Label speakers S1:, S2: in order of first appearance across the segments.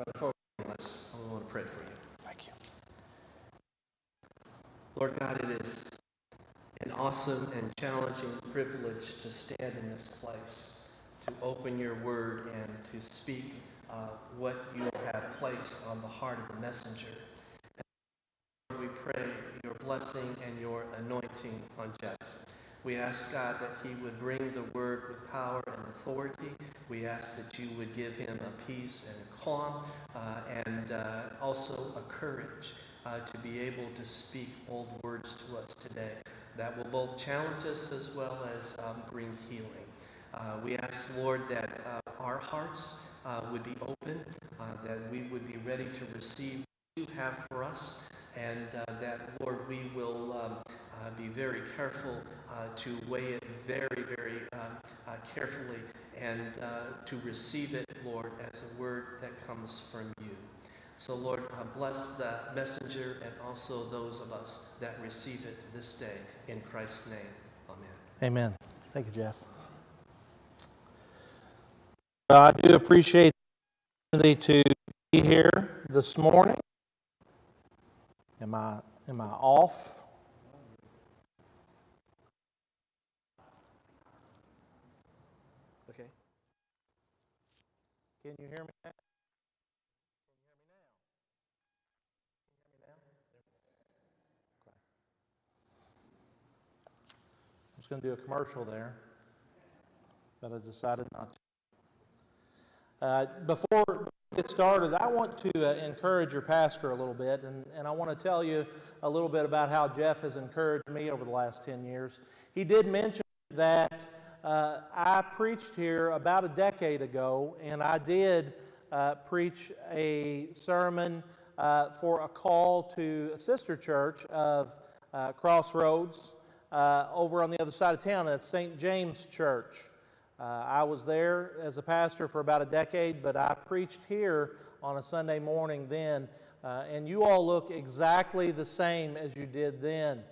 S1: Before we begin, I want to pray for you.
S2: Thank you.
S1: Lord God, it is an awesome and challenging privilege to stand in this place, to open your word and to speak what you have placed on the heart of the messenger. And we pray your blessing and your anointing on Jeff. We ask, God, that he would bring the word with power and authority. We ask that you would give him a peace and a calm and also a courage to be able to speak bold words to us today that will both challenge us as well as bring healing. We ask, Lord, that our hearts would be open, that we would be ready to receive what you have for us, and that, Lord, we will be very careful to weigh it very, very carefully and to receive it, Lord, as a word that comes from you. So, Lord, bless the messenger and also those of us that receive it this day. In Christ's name, amen.
S2: Amen. Thank you, Jeff. I do appreciate the opportunity to be here this morning. Am I off?
S1: Okay.
S2: Can you hear me now? I was going to do a commercial there, but I decided not to. Before we get started, I want to encourage your pastor a little bit, and I want to tell you a little bit about how Jeff has encouraged me over the last 10 years. He did mention that I preached here about a decade ago, and I did preach a sermon for a call to a sister church of Crossroads over on the other side of town at St. James Church. I was there as a pastor for about a decade, but I preached here on a Sunday morning then, and you all look exactly the same as you did then.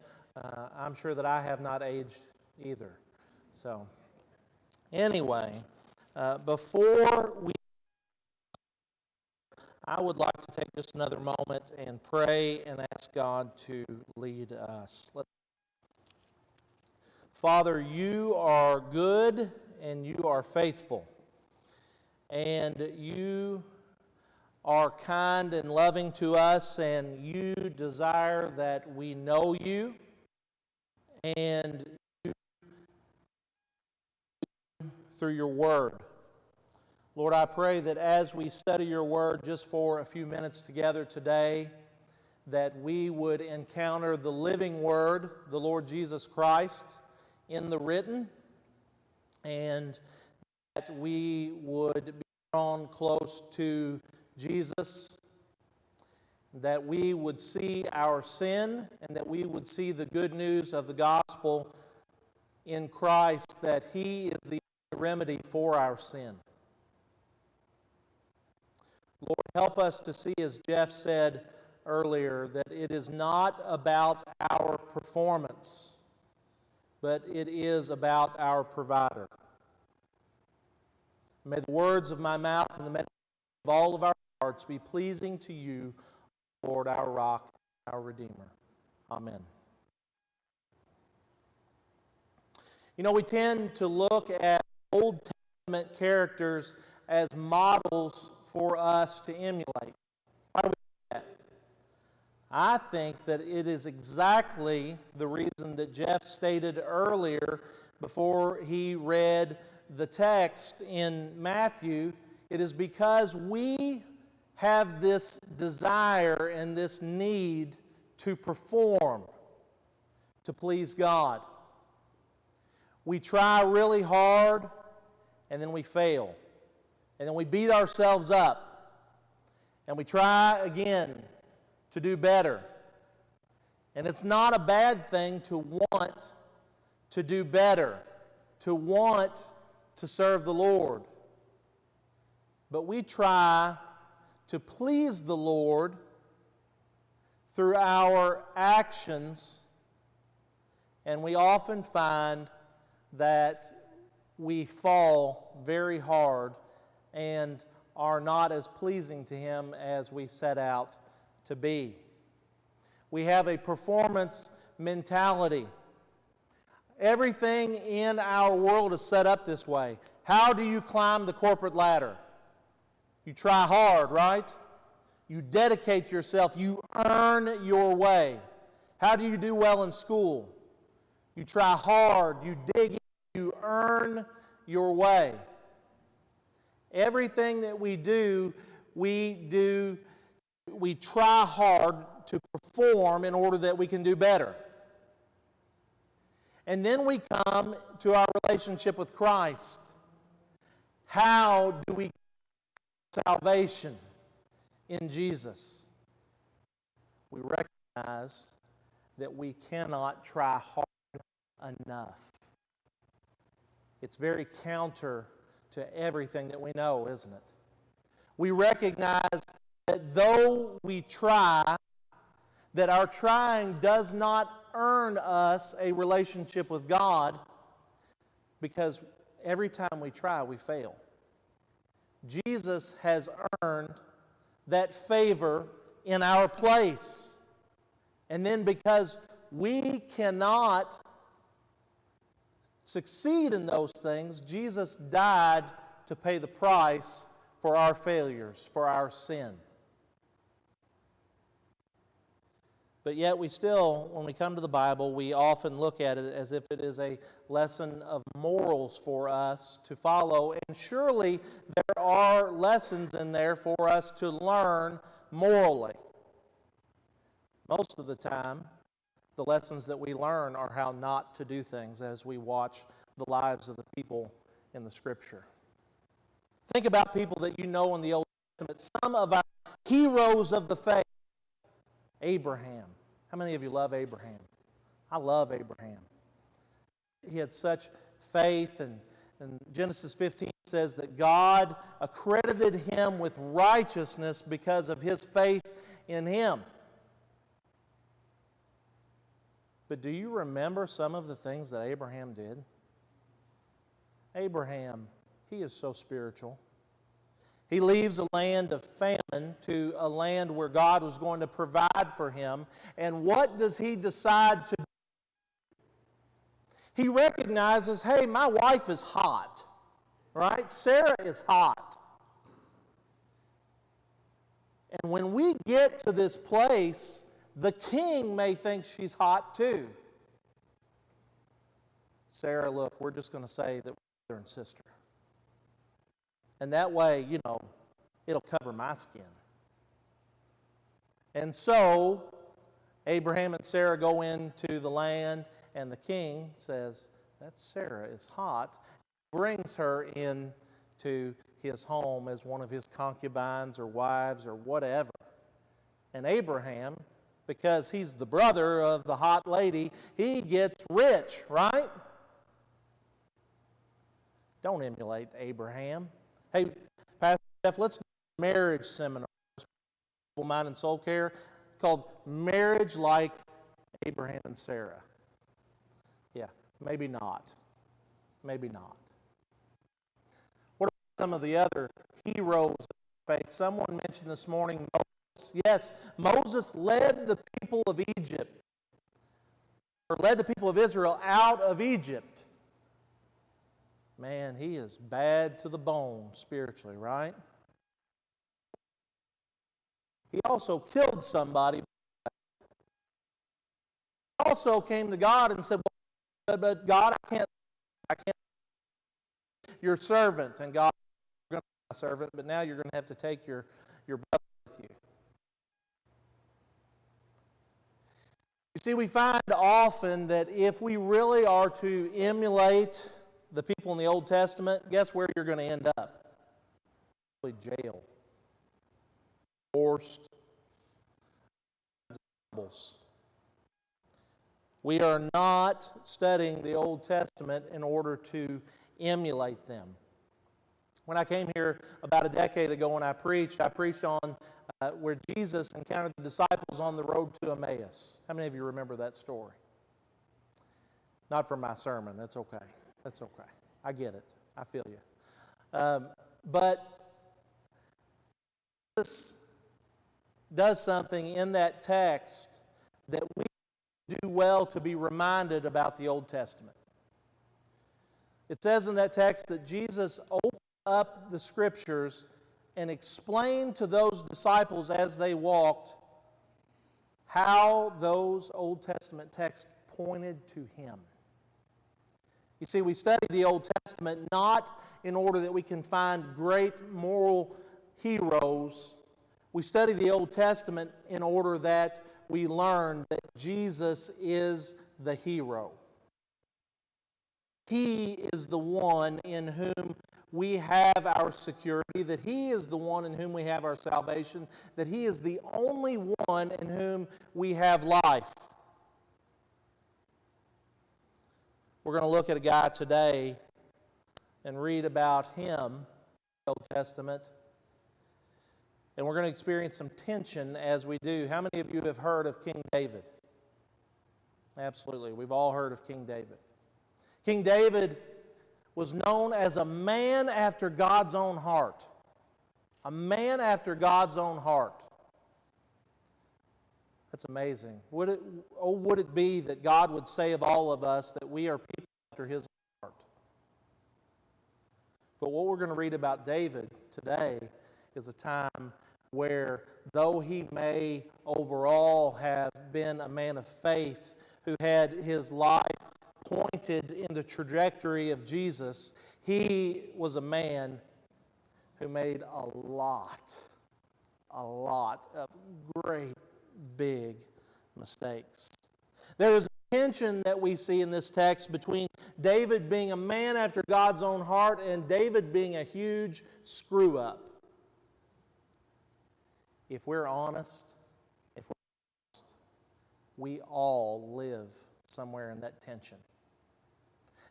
S2: I'm sure that I have not aged either. So, anyway, before I would like to take just another moment and pray and ask God to lead us. Father, you are good and you are faithful, and you are kind and loving to us, and you desire that we know you, and you through your word. Lord, I pray that as we study your word just for a few minutes together today, that we would encounter the living word, the Lord Jesus Christ, in the written, and that we would be drawn close to Jesus, that we would see our sin, and that we would see the good news of the gospel in Christ, that He is the remedy for our sin. Lord, help us to see, as Jeff said earlier, that it is not about our performance, but it is about our provider. May the words of my mouth and the meditation of all of our hearts be pleasing to you, Lord, our rock, our Redeemer. Amen. You know, we tend to look at Old Testament characters as models for us to emulate. Why do we do that? I think that it is exactly the reason that Jeff stated earlier before he read the text in Matthew. It is because we have this desire and this need to perform, to please God. We try really hard, and then we fail. And then we beat ourselves up. And we try again to do better. And it's not a bad thing to want to do better, to want to serve the Lord. But we try to please the Lord through our actions, and we often find that we fall very hard, and are not as pleasing to Him as we set out to be. We have a performance mentality. Everything in our world is set up this way. How do you climb the corporate ladder? You try hard, right? You dedicate yourself. You earn your way. How do you do well in school? You try hard. You dig in. You earn your way. Everything that we try hard to perform in order that we can do better. And then we come to our relationship with Christ. How do we get salvation in Jesus? We recognize that we cannot try hard enough. It's very counter to everything that we know, isn't it? We recognize that though we try, that our trying does not earn us a relationship with God, because every time we try, we fail. Jesus has earned that favor in our place. And then because we cannot succeed in those things, Jesus died to pay the price for our failures, for our sin. But yet we still, when we come to the Bible, we often look at it as if it is a lesson of morals for us to follow. And surely there are lessons in there for us to learn morally. Most of the time, the lessons that we learn are how not to do things as we watch the lives of the people in the Scripture. Think about people that you know in the Old Testament. Some of our heroes of the faith. Abraham. How many of you love Abraham? I love Abraham. He had such faith, and Genesis 15 says that God accredited him with righteousness because of his faith in him. But do you remember some of the things that Abraham did? Abraham, he is so spiritual. He leaves a land of famine to a land where God was going to provide for him. And what does he decide to do? He recognizes, hey, my wife is hot, right? Sarah is hot. And when we get to this place, the king may think she's hot too. Sarah, look, we're just going to say that we're brother and sister. And that way, it'll cover my skin. And so, Abraham and Sarah go into the land, and the king says, that Sarah is hot. Brings her into his home as one of his concubines or wives or whatever. And Abraham, because he's the brother of the hot lady, he gets rich, right? Don't emulate Abraham. Hey, Pastor Jeff, let's do a marriage seminar. Mind and Soul Care called Marriage Like Abraham and Sarah. Yeah, maybe not. Maybe not. What about some of the other heroes of faith? Someone mentioned this morning Moses. Yes, Moses led the people of Egypt, or led the people of Israel out of Egypt. Man, he is bad to the bone spiritually, right? He also killed somebody. He also came to God and said, but God, I can't your servant. And God, you're going to be my servant, but now you're going to have to take your brother with you. You see, we find often that if we really are to emulate the people in the Old Testament, guess where you're going to end up? Probably jail. Forced. We are not studying the Old Testament in order to emulate them. When I came here about a decade ago and I preached on where Jesus encountered the disciples on the road to Emmaus. How many of you remember that story? Not from my sermon. That's okay. That's okay. I get it. I feel you. But Jesus does something in that text that we do well to be reminded about the Old Testament. It says in that text that Jesus opened up the Scriptures and explained to those disciples as they walked how those Old Testament texts pointed to Him. You see, we study the Old Testament not in order that we can find great moral heroes. We study the Old Testament in order that we learn that Jesus is the hero. He is the one in whom we have our security, that He is the one in whom we have our salvation, that He is the only one in whom we have life. We're going to look at a guy today and read about him in the Old Testament. And we're going to experience some tension as we do. How many of you have heard of King David? Absolutely. We've all heard of King David. King David was known as a man after God's own heart. A man after God's own heart. That's amazing. Would it be that God would say of all of us that we are people after His heart? But what we're going to read about David today is a time where, though he may overall have been a man of faith who had his life pointed in the trajectory of Jesus, he was a man who made a lot of great, big mistakes. There is a tension that we see in this text between David being a man after God's own heart and David being a huge screw-up. If we're honest, we all live somewhere in that tension.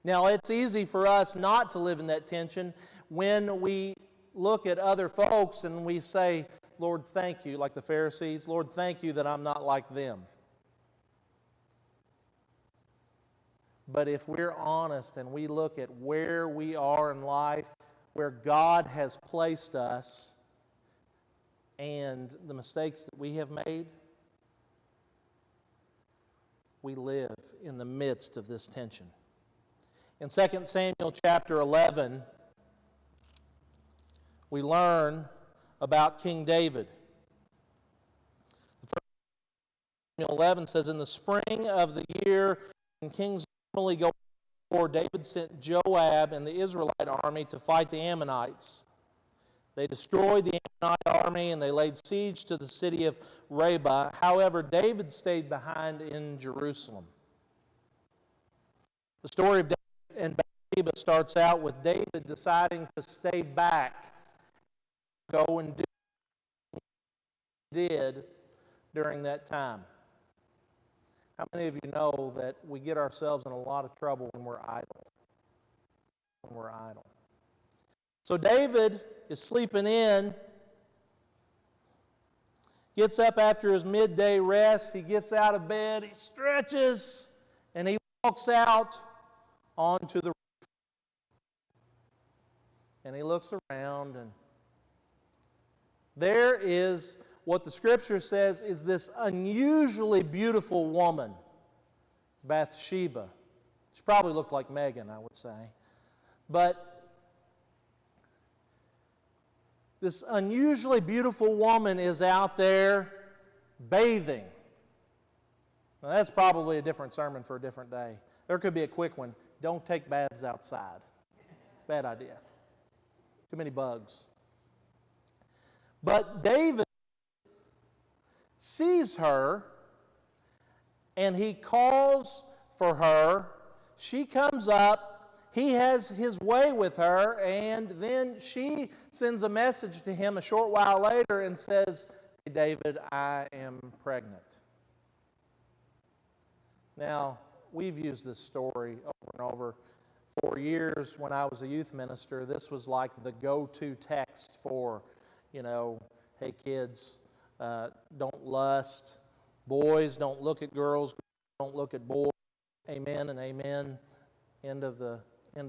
S2: Now, it's easy for us not to live in that tension when we look at other folks and we say, Lord, thank you, like the Pharisees, Lord, thank you that I'm not like them. But if we're honest and we look at where we are in life, where God has placed us, and the mistakes that we have made, we live in the midst of this tension. In 2 Samuel chapter 11, we learn about King David. 1 Samuel 11 says, in the spring of the year, when kings normally go to war, David sent Joab and the Israelite army to fight the Ammonites. They destroyed the Ammonite army and they laid siege to the city of Rabbah. However, David stayed behind in Jerusalem. The story of David and Bathsheba starts out with David deciding to stay back, go and do what he did during that time. How many of you know that we get ourselves in a lot of trouble when we're idle? So David is sleeping in, gets up after his midday rest, he gets out of bed, he stretches, and he walks out onto the roof. And he looks around, and there is what the Scripture says is this unusually beautiful woman, Bathsheba. She probably looked like Megan, I would say. But this unusually beautiful woman is out there bathing. Now, that's probably a different sermon for a different day. There could be a quick one. Don't take baths outside. Bad idea. Too many bugs. But David sees her, and he calls for her. She comes up. He has his way with her, and then she sends a message to him a short while later and says, hey, David, I am pregnant. Now, we've used this story over and over. For years, when I was a youth minister, this was like the go-to text for, hey kids, don't lust. Boys, don't look at girls. Don't look at boys. Amen and amen. End of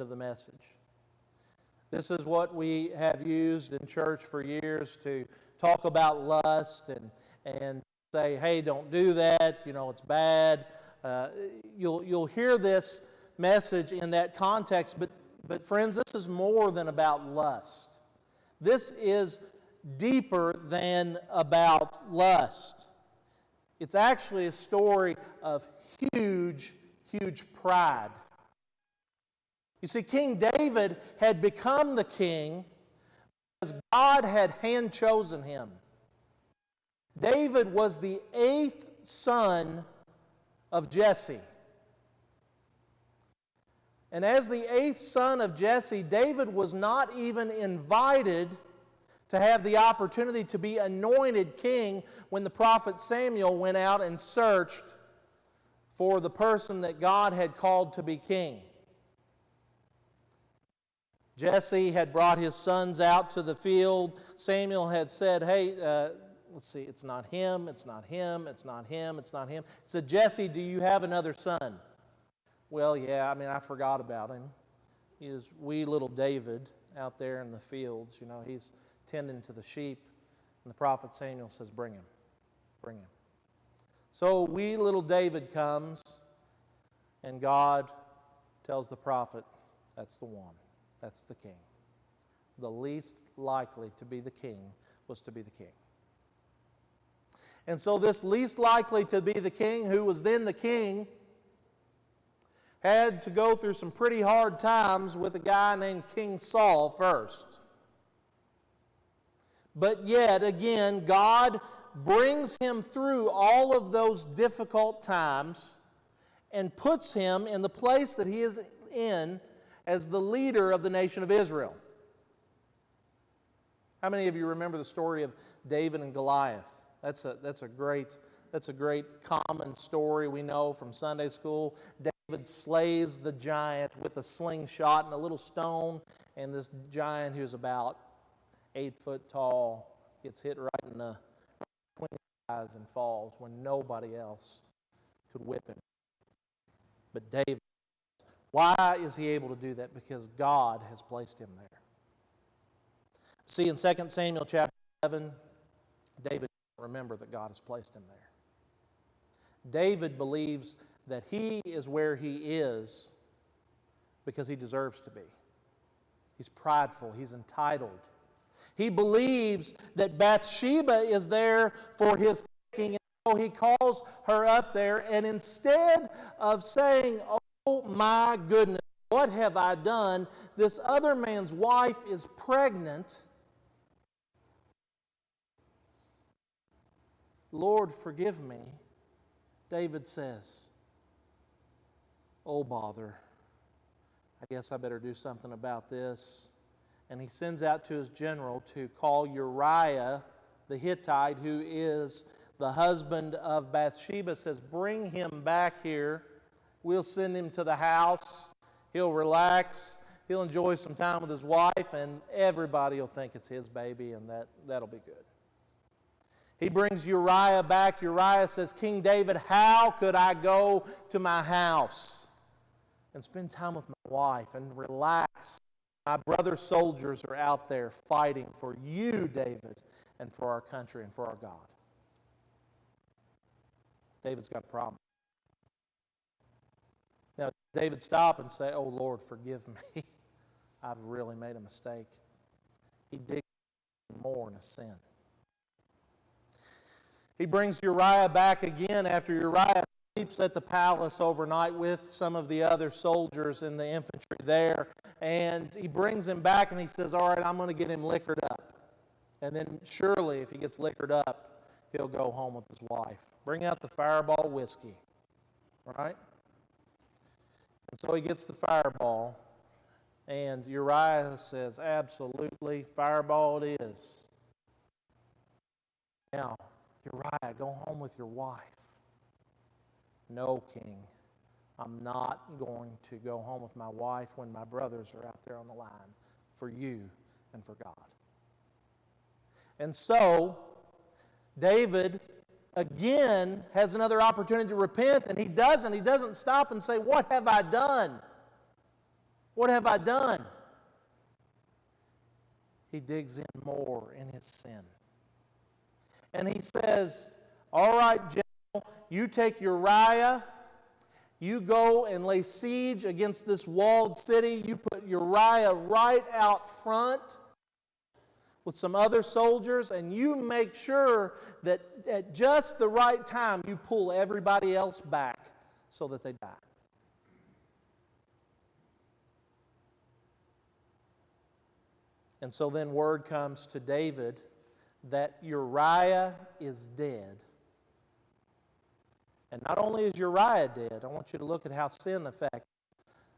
S2: the message. This is what we have used in church for years to talk about lust and say, hey, don't do that, it's bad. You'll hear this message in that context, but friends, this is more than about lust. This is deeper than about lust. It's actually a story of huge, huge pride. You see, King David had become the king because God had hand-chosen him. David was the 8th son of Jesse. And as the 8th son of Jesse, David was not even invited to have the opportunity to be anointed king when the prophet Samuel went out and searched for the person that God had called to be king. Jesse had brought his sons out to the field. Samuel had said, hey, let's see, it's not him, it's not him, it's not him, it's not him. He said, Jesse, do you have another son? Well, yeah, I forgot about him. He is wee little David out there in the fields. He's tending to the sheep. And the prophet Samuel says, bring him. Bring him. So wee little David comes, and God tells the prophet, that's the one. That's the king. The least likely to be the king was to be the king. And so this least likely to be the king, who was then the king, had to go through some pretty hard times with a guy named King Saul first. But yet again, God brings him through all of those difficult times and puts him in the place that he is in as the leader of the nation of Israel. How many of you remember the story of David and Goliath? That's a great common story we know from Sunday school. David slays the giant with a slingshot and a little stone, and this giant, who's about 8 foot tall, gets hit right in the between the eyes and falls when nobody else could whip him. But David, why is he able to do that? Because God has placed him there. See, in 2 Samuel chapter 7, David doesn't remember that God has placed him there. David believes that he is where he is because he deserves to be. He's prideful. He's entitled. He believes that Bathsheba is there for his taking, and so he calls her up there, and instead of saying, oh my goodness, what have I done? This other man's wife is pregnant. Lord, forgive me. David says, oh bother, I guess I better do something about this. And he sends out to his general to call Uriah the Hittite, who is the husband of Bathsheba, says, bring him back here. We'll send him to the house. He'll relax. He'll enjoy some time with his wife, and everybody will think it's his baby, and that'll be good. He brings Uriah back. Uriah says, King David, how could I go to my house and spend time with my wife and relax? My brother soldiers are out there fighting for you, David, and for our country and for our God. David's got a problem. Now, David stop and say, oh Lord, forgive me. I've really made a mistake. He digs more in a sin. He brings Uriah back again after Uriah sleeps at the palace overnight with some of the other soldiers in the infantry there. And he brings him back and he says, all right, I'm going to get him liquored up. And then surely if he gets liquored up, he'll go home with his wife. Bring out the Fireball whiskey. Right? And so he gets the Fireball. And Uriah says, absolutely, Fireball it is. Now, Uriah, go home with your wife. No, King, I'm not going to go home with my wife when my brothers are out there on the line for you and for God. And so, David again has another opportunity to repent, and he doesn't. He doesn't stop and say, what have I done? What have I done? He digs in more in his sin. And he says, all right, general, you take Uriah, you go and lay siege against this walled city. You put Uriah right out front with some other soldiers, and you make sure that at just the right time you pull everybody else back so that they die. And so then word comes to David that Uriah is dead. And not only is Uriah dead, I want you to look at how sin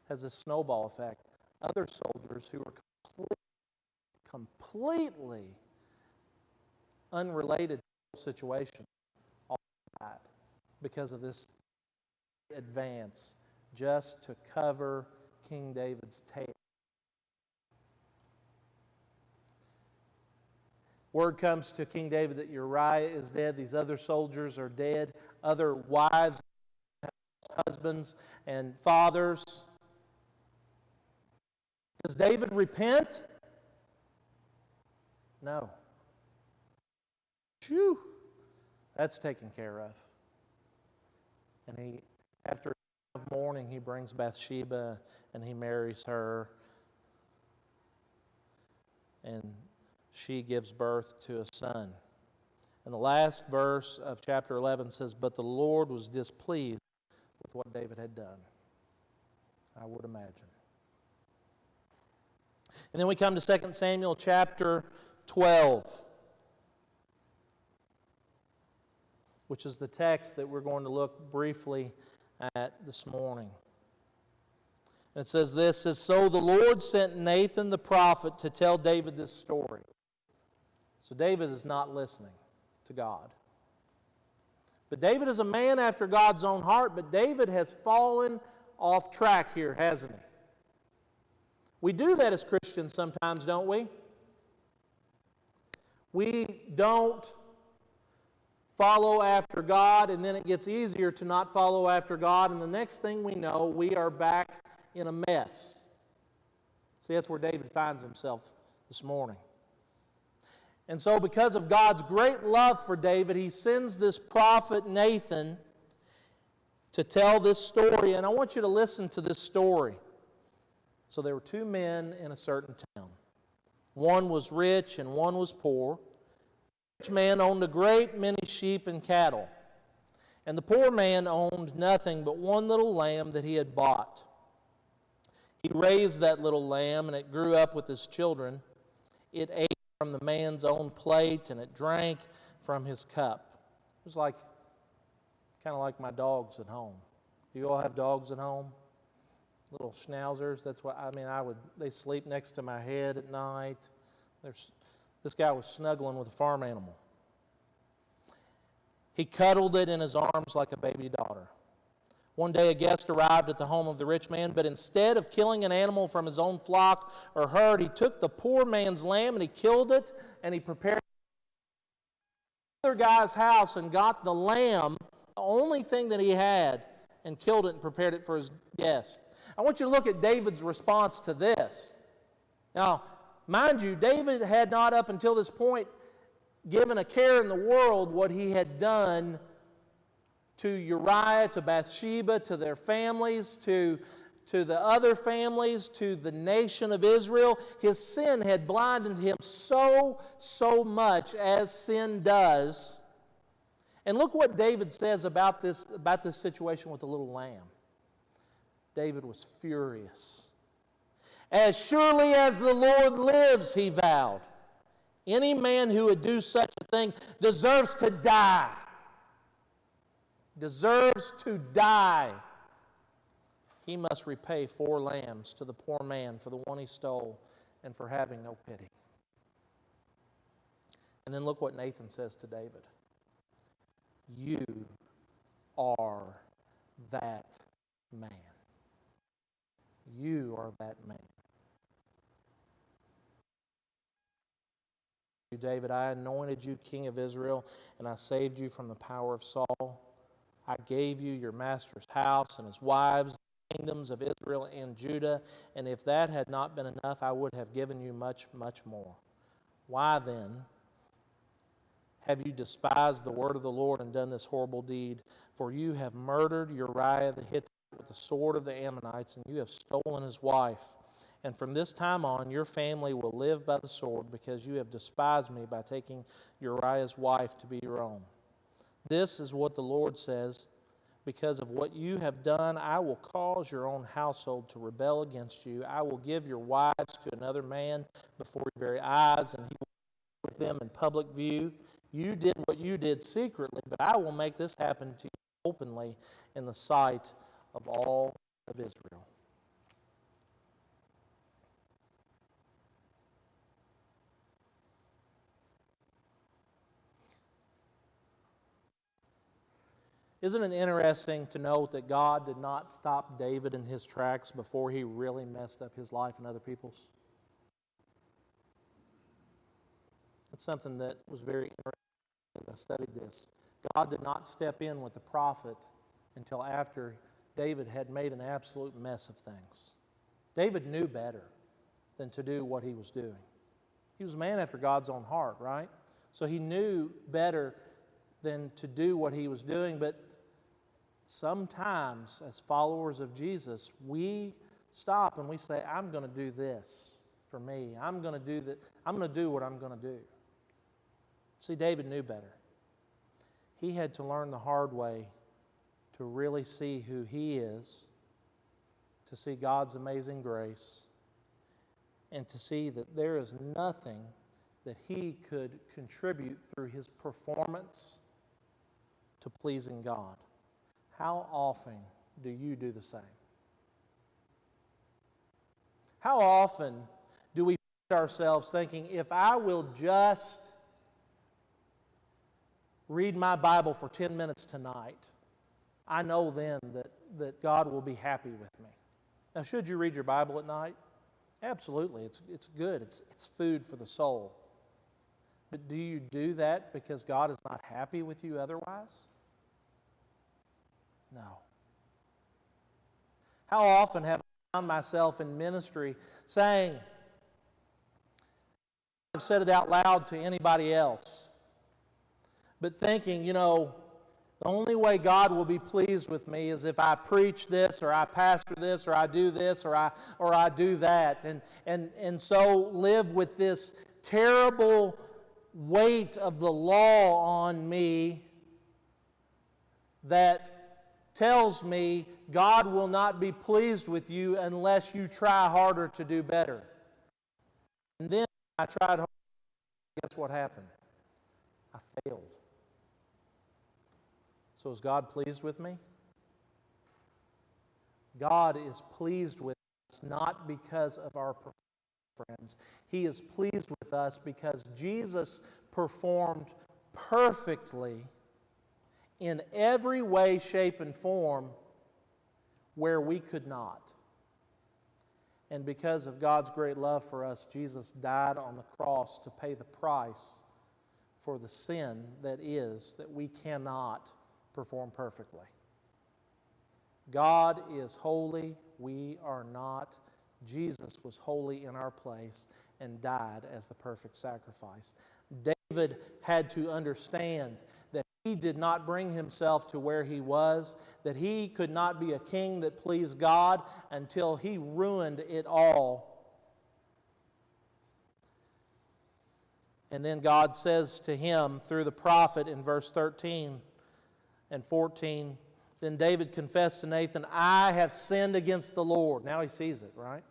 S2: has a snowball effect. Other soldiers who are completely unrelated to the situation all died because of this advance just to cover King David's tail. Word comes to King David that Uriah is dead. These other soldiers are dead. Other wives, husbands, and fathers. Does David repent? No. Phew. That's taken care of. And after mourning, he brings Bathsheba and he marries her. And she gives birth to a son. And the last verse of chapter 11 says, but the Lord was displeased with what David had done. I would imagine. And then we come to 2 Samuel chapter 12, which is the text that we're going to look briefly at this morning. And it says this, it says, so the Lord sent Nathan the prophet to tell David this story. So David is not listening to God. But David is a man after God's own heart, but David has fallen off track here, hasn't he? We do that as Christians sometimes, don't we? We don't follow after God, and then it gets easier to not follow after God, and the next thing we know, we are back in a mess. See, that's where David finds himself this morning. And so because of God's great love for David, he sends this prophet Nathan to tell this story, and I want you to listen to this story. So there were two men in a certain town. One was rich and one was poor. The rich man owned a great many sheep and cattle. And the poor man owned nothing but one little lamb that he had bought. He raised that little lamb, and it grew up with his children. It ate from the man's own plate, and it drank from his cup. It was kind of like my dogs at home. Do you all have dogs at home? Little schnauzers. That's what they sleep next to my head at night. This guy was snuggling with a farm animal. He cuddled it in his arms like a baby daughter. One day a guest arrived at the home of the rich man, but instead of killing an animal from his own flock or herd, he took the poor man's lamb and he killed it, and he prepared it for the other guy's house and got the lamb, the only thing that he had, and killed it and prepared it for his guest. I want you to look at David's response to this. Now, mind you, David had not up until this point given a care in the world what he had done to Uriah, to Bathsheba, to their families, to the other families, to the nation of Israel. His sin had blinded him so much, as sin does. And look what David says about this situation with the little lamb. David was furious. As surely as the Lord lives, he vowed, any man who would do such a thing deserves to die. Deserves to die. He must repay 4 lambs to the poor man for the one he stole and for having no pity. And then look what Nathan says to David. You are that man. You are that man. David, I anointed you king of Israel, and I saved you from the power of Saul. I gave you your master's house and his wives, the kingdoms of Israel and Judah, and if that had not been enough, I would have given you much, much more. Why then have you despised the word of the Lord and done this horrible deed? For you have murdered Uriah the Hittite with the sword of the Ammonites, and you have stolen his wife. And from this time on, your family will live by the sword, because you have despised me by taking Uriah's wife to be your own. This is what the Lord says: because of what you have done, I will cause your own household to rebel against you. I will give your wives to another man before your very eyes, and he will be with them in public view. You did what you did secretly, but I will make this happen to you openly in the sight of all of Israel. Isn't it interesting to note that God did not stop David in his tracks before he really messed up his life and other people's? It's something that was very interesting as I studied this. God did not step in with the prophet until after David had made an absolute mess of things. David knew better than to do what he was doing. He was a man after God's own heart, right? So he knew better than to do what he was doing, but sometimes, as followers of Jesus, we stop and we say, I'm going to do this for me. I'm going to do that. I'm going to do what I'm going to do. See, David knew better. He had to learn the hard way to really see who he is, to see God's amazing grace, and to see that there is nothing that he could contribute through his performance to pleasing God. How often do you do the same? How often do we find ourselves thinking, if I will just read my Bible for 10 minutes tonight, I know then that God will be happy with me. Now, should you read your Bible at night? Absolutely. It's good. It's food for the soul. But do you do that because God is not happy with you otherwise? No. How often have I found myself in ministry saying, I've said it out loud to anybody else, but thinking, the only way God will be pleased with me is if I preach this, or I pastor this, or I do this, or I do that, and so live with this terrible weight of the law on me that tells me God will not be pleased with you unless you try harder to do better. And then I tried harder. Guess what happened? I failed. So is God pleased with me? God is pleased with us not because of our performance, friends. He is pleased with us because Jesus performed perfectly in every way, shape, and form where we could not. And because of God's great love for us, Jesus died on the cross to pay the price for the sin that we cannot perform perfectly. God is holy, we are not. Jesus was holy in our place and died as the perfect sacrifice. David had to understand that he did not bring himself to where he was, that he could not be a king that pleased God until he ruined it all. And then God says to him through the prophet in verse 13 and 14, then David confessed to Nathan, I have sinned against the Lord. Now he sees it, right?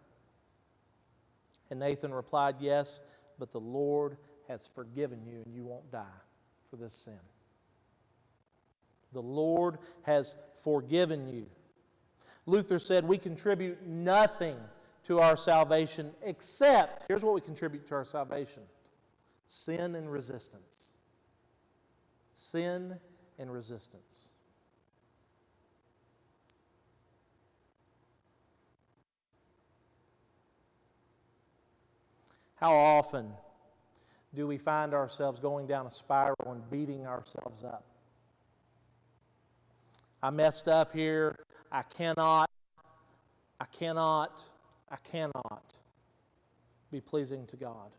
S2: And Nathan replied, yes, but the Lord has forgiven you and you won't die for this sin. The Lord has forgiven you. Luther said we contribute nothing to our salvation except, here's what we contribute to our salvation: sin and resistance. Sin and resistance. How often do we find ourselves going down a spiral and beating ourselves up? I messed up here. I cannot be pleasing to God.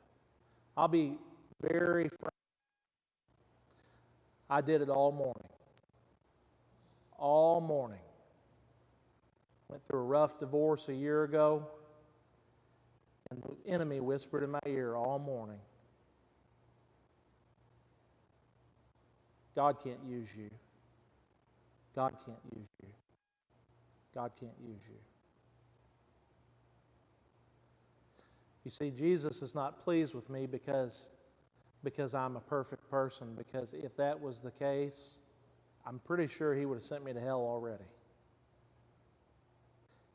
S2: I'll be very frank. I did it all morning. All morning. Went through a rough divorce a year ago, and the enemy whispered in my ear all morning, God can't use you. God can't use you. God can't use you. You see, Jesus is not pleased with me because I'm a perfect person, because if that was the case, I'm pretty sure He would have sent me to hell already.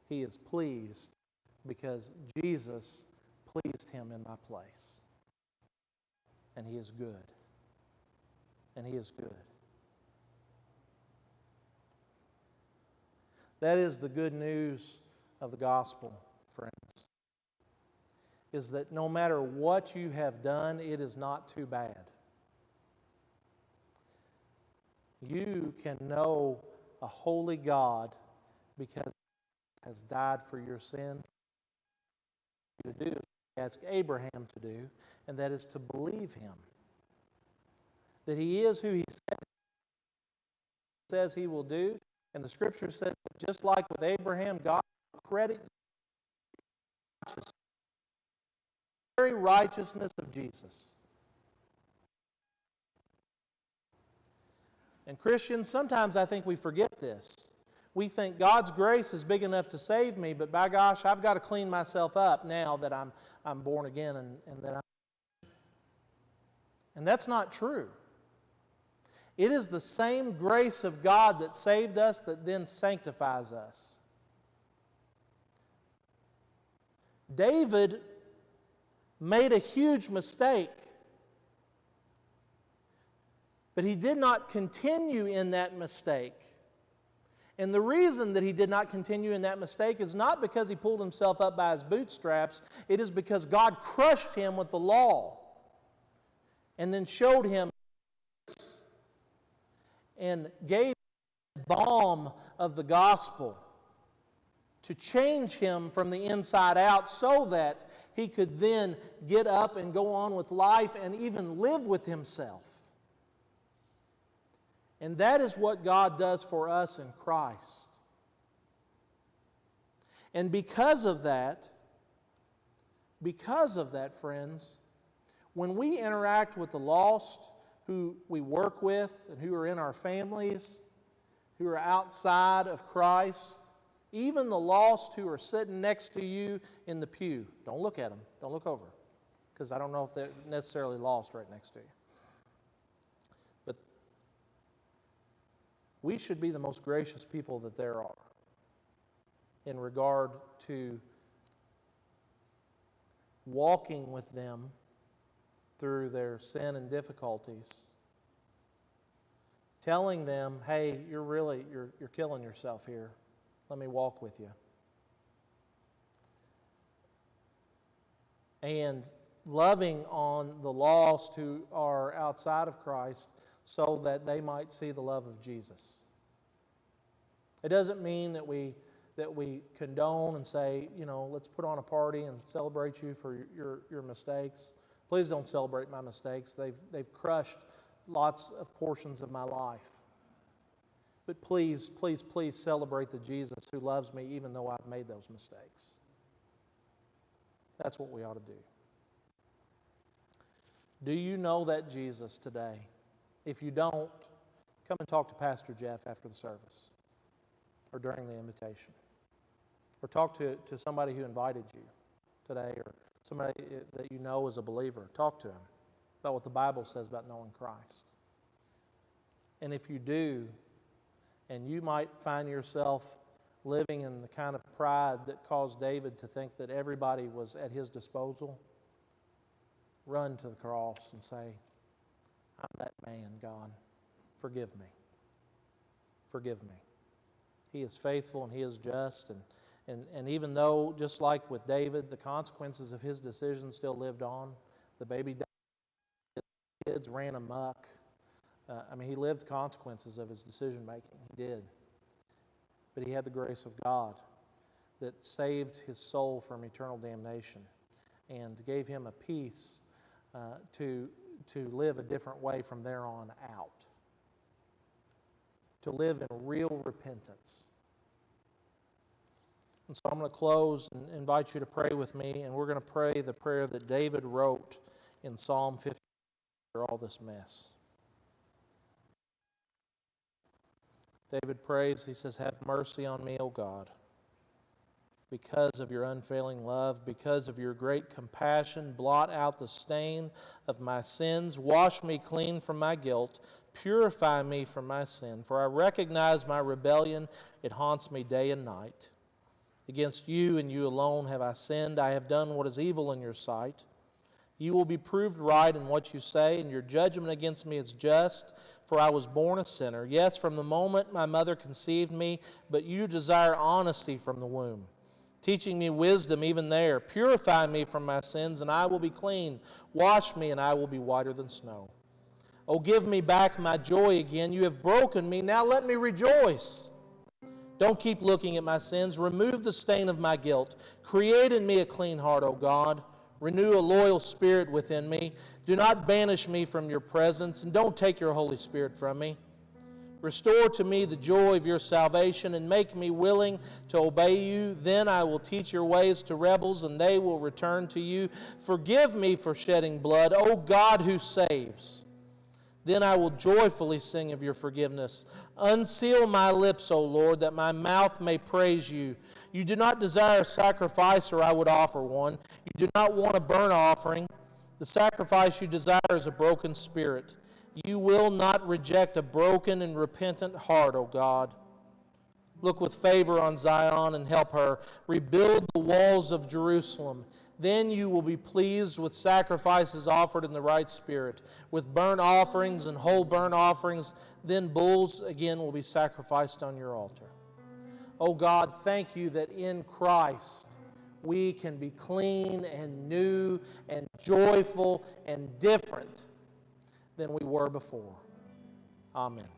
S2: He is pleased because Jesus pleased Him in my place. And He is good. And He is good. That is the good news of the gospel, friends, is that no matter what you have done, it is not too bad. You can know a holy God because He has died for your sin. To do as He asked Abraham to do, and that is to believe Him. That He is who He says He will do. And the Scripture says that just like with Abraham, God will credit the very righteousness of Jesus. And Christians, sometimes I think we forget this. We think God's grace is big enough to save me, but by gosh, I've got to clean myself up now that I'm born again and that's not true. It is the same grace of God that saved us that then sanctifies us. David made a huge mistake, but he did not continue in that mistake. And the reason that he did not continue in that mistake is not because he pulled himself up by his bootstraps. It is because God crushed him with the law and then showed him and gave the balm of the gospel to change him from the inside out so that he could then get up and go on with life and even live with himself. And that is what God does for us in Christ. And because of that, friends, when we interact with the lost who we work with and who are in our families, who are outside of Christ, even the lost who are sitting next to you in the pew, don't look at them, don't look over, because I don't know if they're necessarily lost right next to you. But we should be the most gracious people that there are in regard to walking with them through their sin and difficulties, telling them, hey, you're killing yourself here. Let me walk with you. And loving on the lost who are outside of Christ so that they might see the love of Jesus. It doesn't mean that we condone and say, let's put on a party and celebrate you for your mistakes. Please don't celebrate my mistakes. They've crushed lots of portions of my life. But please, please, please celebrate the Jesus who loves me even though I've made those mistakes. That's what we ought to do. Do you know that Jesus today? If you don't, come and talk to Pastor Jeff after the service or during the invitation. Or talk to somebody who invited you today or somebody that you know is a believer. Talk to him about what the Bible says about knowing Christ. And if you do, and you might find yourself living in the kind of pride that caused David to think that everybody was at his disposal, run to the cross and say, I'm that man, God. Forgive me. Forgive me. He is faithful and He is just. And even though, just like with David, the consequences of his decision still lived on, the baby died, his kids ran amok. He lived consequences of his decision making. He did. But he had the grace of God that saved his soul from eternal damnation and gave him a peace to live a different way from there on out. to live in real repentance. And so I'm going to close and invite you to pray with me, and we're going to pray the prayer that David wrote in Psalm 50 after all this mess. David prays, he says, "Have mercy on me, O God, because of your unfailing love, because of your great compassion. Blot out the stain of my sins. Wash me clean from my guilt. Purify me from my sin. For I recognize my rebellion. It haunts me day and night. Against you and you alone have I sinned. I have done what is evil in your sight. You will be proved right in what you say, and your judgment against me is just, for I was born a sinner. Yes, from the moment my mother conceived me, but you desire honesty from the womb, teaching me wisdom even there. Purify me from my sins, and I will be clean. Wash me, and I will be whiter than snow. Oh, give me back my joy again. You have broken me. Now let me rejoice. Don't keep looking at my sins. Remove the stain of my guilt. Create in me a clean heart, O God. Renew a loyal spirit within me. Do not banish me from your presence, and don't take your Holy Spirit from me. Restore to me the joy of your salvation, and make me willing to obey you. Then I will teach your ways to rebels, and they will return to you. Forgive me for shedding blood, O God who saves. Then I will joyfully sing of your forgiveness. Unseal my lips, O Lord, that my mouth may praise you. You do not desire a sacrifice, or I would offer one. You do not want a burnt offering. The sacrifice you desire is a broken spirit. You will not reject a broken and repentant heart, O God. Look with favor on Zion and help her. Rebuild the walls of Jerusalem. Then you will be pleased with sacrifices offered in the right spirit, with burnt offerings and whole burnt offerings. Then bulls again will be sacrificed on your altar. Oh God, thank you that in Christ we can be clean and new and joyful and different than we were before. Amen.